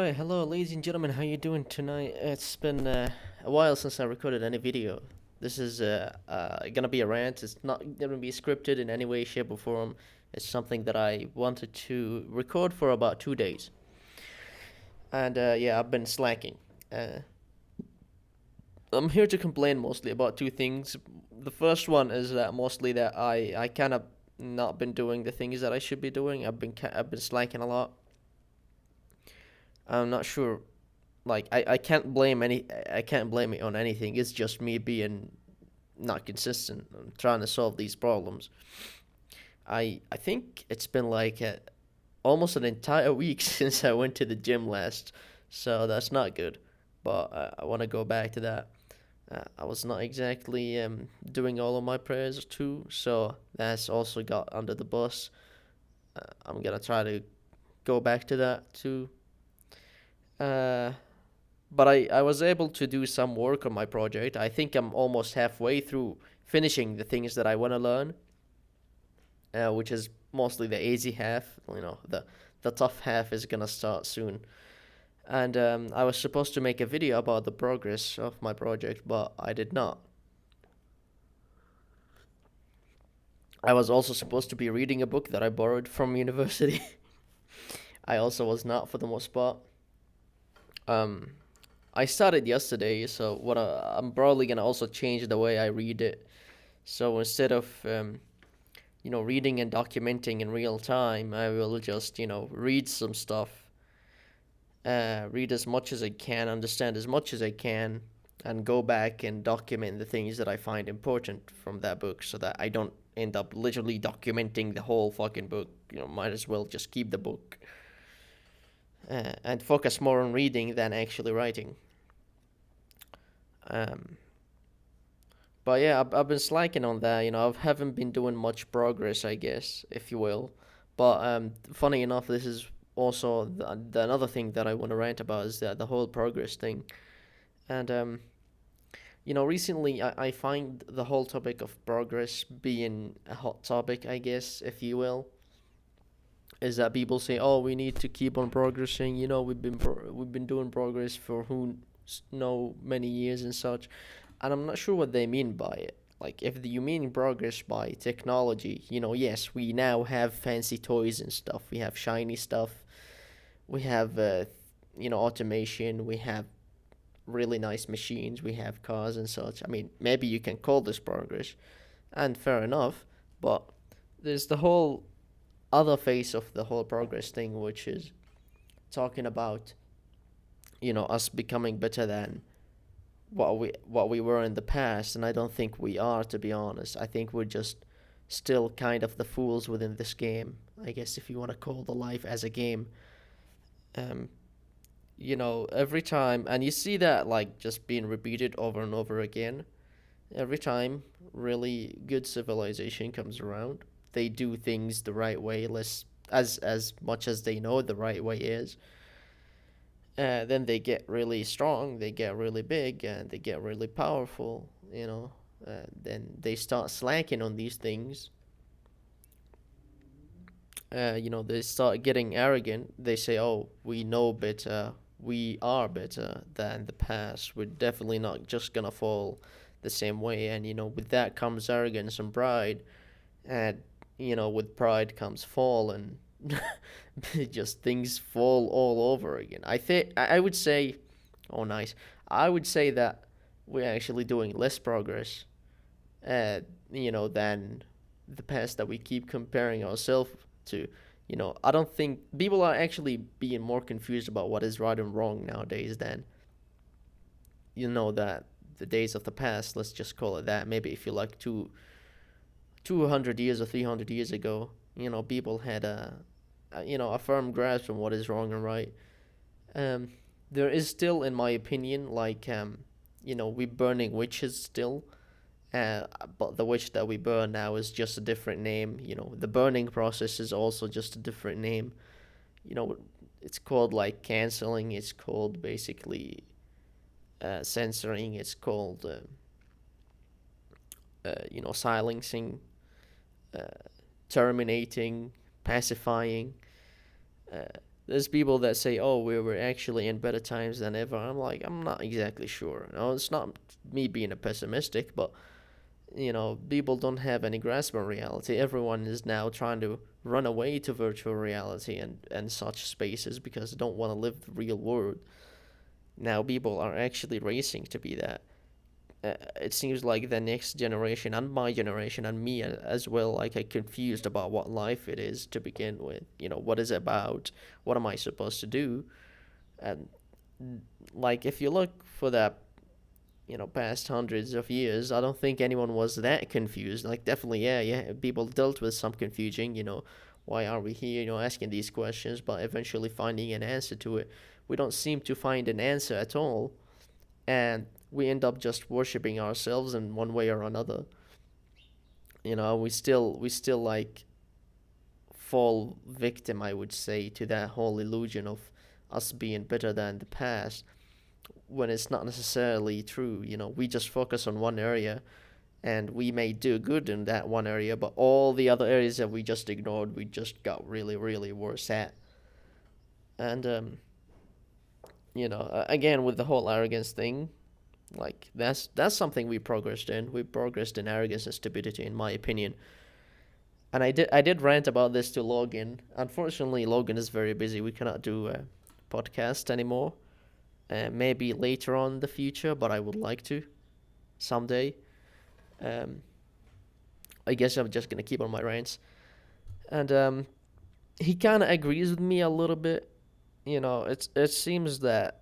Alright, hello ladies and gentlemen, how you doing tonight? It's been a while since I recorded any video. This is gonna be a rant. It's not gonna be scripted in any way, shape, or form. It's something that I wanted to record for about 2 days. And yeah, I've been slacking. Uh, I'm here to complain mostly about two things. The first one is that mostly that I kind of not been doing the things that I should be doing. I've been slacking a lot. I'm not sure, like I can't blame it on anything. It's just me being not consistent. I'm trying to solve these problems. I think it's been like almost an entire week since I went to the gym last, so that's not good. But I want to go back to that. I was not exactly doing all of my prayers too, so that's also got under the bus. I'm gonna try to go back to that too. Uh, but I was able to do some work on my project. I think I'm almost halfway through finishing the things that I want to learn, which is mostly the easy half. The tough half is gonna start soon. And I was supposed to make a video about the progress of my project, but I did not. I was also supposed to be reading a book that I borrowed from university. I also was not for the most part. Um, I started yesterday, so I'm probably gonna also change the way I read it. So instead of reading and documenting in real time, I will just read some stuff, read as much as I can, understand as much as I can, and go back and document the things that I find important from that book, so that I don't end up literally documenting the whole fucking book. Might as well just keep the book and focus more on reading than actually writing. Um, But yeah, I've been slacking on that. I haven't been doing much progress, I guess, if you will. But funny enough, this is also another thing that I want to rant about is the whole progress thing. And recently I find the whole topic of progress being a hot topic, I guess, if you will. Is that people say, "Oh, we need to keep on progressing." We've been doing progress for who know many years and such, and I'm not sure what they mean by it. Like, if you mean progress by technology, yes, we now have fancy toys and stuff. We have shiny stuff. We have, automation. We have really nice machines. We have cars and such. I mean, maybe you can call this progress, and fair enough. But there's the whole other face of the whole progress thing, which is talking about, us becoming better than what we were in the past, and I don't think we are, to be honest. I think we're just still kind of the fools within this game, I guess, if you want to call the life as a game. Um, every time, and you see that like just being repeated over and over again. Every time really good civilization comes around, they do things the right way, less as much as they know the right way is. Then they get really strong, they get really big, and they get really powerful. Then they start slacking on these things. They start getting arrogant. They say, "Oh, we know better. We are better than the past. We're definitely not just gonna fall the same way." And with that comes arrogance and pride, and with pride comes fall, and just things fall all over again. I would say, oh nice, I would say that we're actually doing less progress, uh, than the past that we keep comparing ourselves to. I don't think people are actually being more confused about what is right and wrong nowadays than that the days of the past. Let's just call it that. Maybe if you like 200 years or 300 years ago, people had a firm grasp on what is wrong and right. Um, there is still, in my opinion, like we burning witches still. But the witch that we burn now is just a different name. The burning process is also just a different name. You know, it's called like canceling. It's called basically censoring. It's called silencing, uh, terminating, pacifying. There's people that say, "Oh, we were actually in better times than ever." I'm like, I'm not exactly sure. No, it's not me being a pessimistic, but people don't have any grasp on reality. Everyone is now trying to run away to virtual reality and such spaces because they don't want to live the real world. Now people are actually racing to be that. It seems like the next generation and my generation and me as well, like, are confused about what life it is to begin with. What is it about? What am I supposed to do? And like, if you look for that, past hundreds of years, I don't think anyone was that confused. Like, definitely, yeah, people dealt with some confusion. Why are we here? Asking these questions, but eventually finding an answer to it. We don't seem to find an answer at all, and we end up just worshiping ourselves in one way or another. We still like fall victim, I would say, to that whole illusion of us being better than the past, when it's not necessarily true. We just focus on one area, and we may do good in that one area, but all the other areas that we just ignored, we just got really, really worse at. And again, with the whole arrogance thing, like, that's something we progressed in. We progressed in arrogance and stupidity, in my opinion. And I did rant about this to Logan. Unfortunately, Logan is very busy. We cannot do a podcast anymore. Maybe later on in the future, but I would like to someday. Um, I guess I'm just gonna keep on my rants. And he kind of agrees with me a little bit. It seems that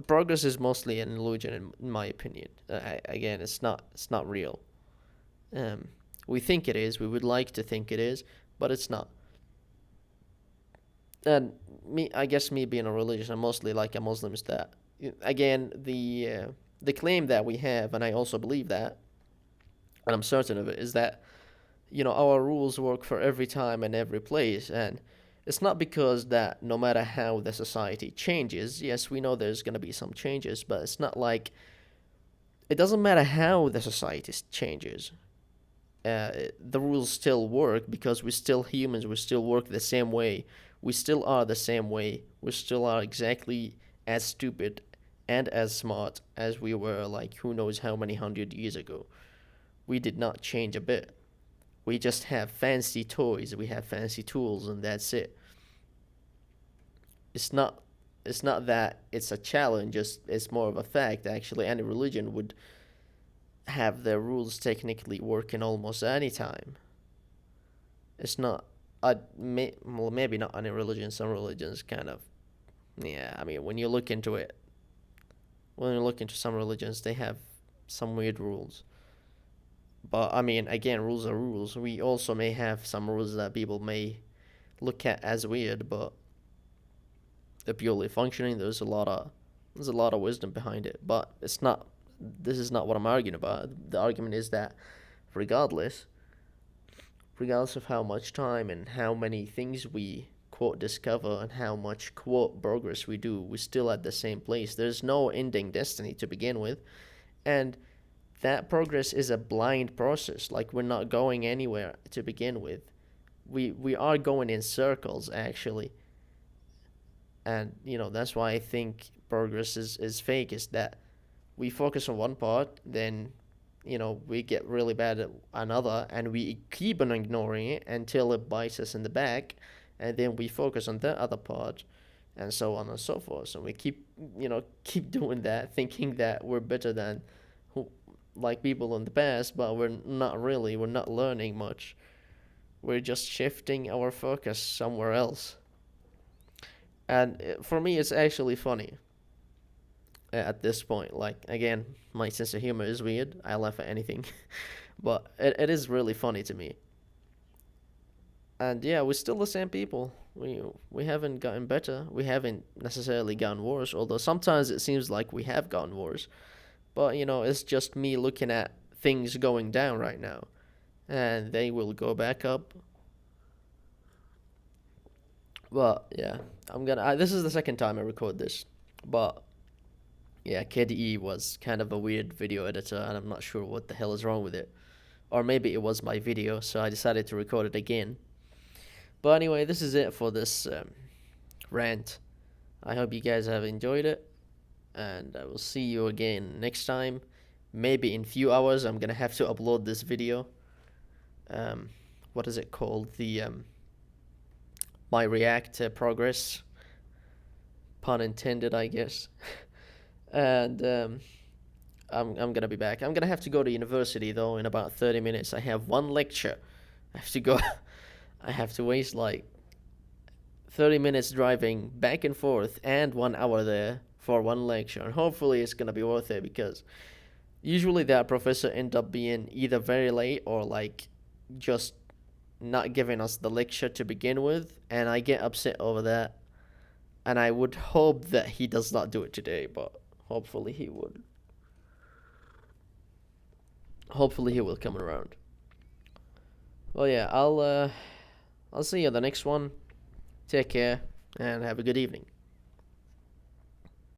progress is mostly an illusion, in my opinion. Again, it's not real. Um, we think it is. We would like to think it is, but it's not. And I guess me being a religious, I'm mostly like a Muslim, is that, again, the claim that we have, and I also believe that, and I'm certain of it, is that our rules work for every time and every place. And it's not because that no matter how the society changes, yes, we know there's going to be some changes, but it's not like it doesn't matter how the society changes. The rules still work because we're still humans. We still work the same way. We still are the same way. We still are exactly as stupid and as smart as we were, like, who knows how many 100 years ago. We did not change a bit. We just have fancy toys, we have fancy tools, and that's it. It's not it's not that it's a challenge, it's more of a fact. Actually, any religion would have their rules technically work in almost any time. It's not well, maybe not any religion. Some religions kind of, yeah. I mean, when you look into some religions, they have some weird rules. But I mean, again, rules are rules. We also may have some rules that people may look at as weird, but they're purely functioning. There's a lot of wisdom behind it. But it's not. This is not what I'm arguing about. The argument is that, regardless, regardless of how much time and how many things we quote discover and how much quote progress we do, we're still at the same place. There's no ending destiny to begin with, and that progress is a blind process. Like, we're not going anywhere to begin with. We are going in circles, actually. And that's why I think progress is fake, is that we focus on one part, then we get really bad at another, and we keep on ignoring it until it bites us in the back, and then we focus on the other part, and so on and so forth. So we keep doing that, thinking that we're better than who, like, people in the past, but we're not really. We're not learning much. We're just shifting our focus somewhere else. And for me, it's actually funny at this point. Like, again, my sense of humor is weird. I laugh at anything, but it is really funny to me. And yeah, we're still the same people. We haven't gotten better. We haven't necessarily gotten worse. Although sometimes it seems like we have gotten worse. But it's just me looking at things going down right now, and they will go back up. But yeah, this is the second time I record this, but yeah, KDE was kind of a weird video editor, and I'm not sure what the hell is wrong with it. Or maybe it was my video, so I decided to record it again. But anyway, this is it for this rant. I hope you guys have enjoyed it, and I will see you again next time. Maybe in few hours, I'm gonna have to upload this video. Um, what is it called? The my React progress, pun intended, I guess. And I'm gonna be back. I'm gonna have to go to university though in about 30 minutes. I have one lecture. I have to go. I have to waste like 30 minutes driving back and forth and 1 hour there for one lecture. And hopefully it's gonna be worth it, because usually that professor end up being either very late or like just not giving us the lecture to begin with, and I get upset over that. And I would hope that he does not do it today, but hopefully he would. Hopefully he will come around. Well, yeah, I'll see you in the next one. Take care and have a good evening.